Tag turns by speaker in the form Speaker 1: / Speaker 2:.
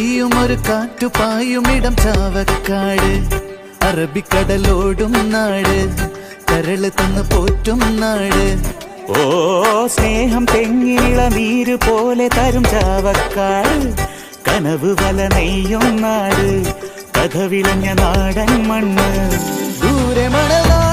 Speaker 1: പെയ്യും ഒരു കാറ്റുപായുമിടം ചാവക്കാട്. അറബിക്കടലോടും നാട്, കരള് തന്ന് പോറ്റും നാട്.
Speaker 2: ഓ സ്നേഹം തെങ്ങിനിള നീര് പോലെ തരും ചാവക്കാട്. കനവ് വല നെയ്യും നാട്, കഥ വിളഞ്ഞ നാടൻ മണ്ണ്.
Speaker 1: ദൂരെ മണലാ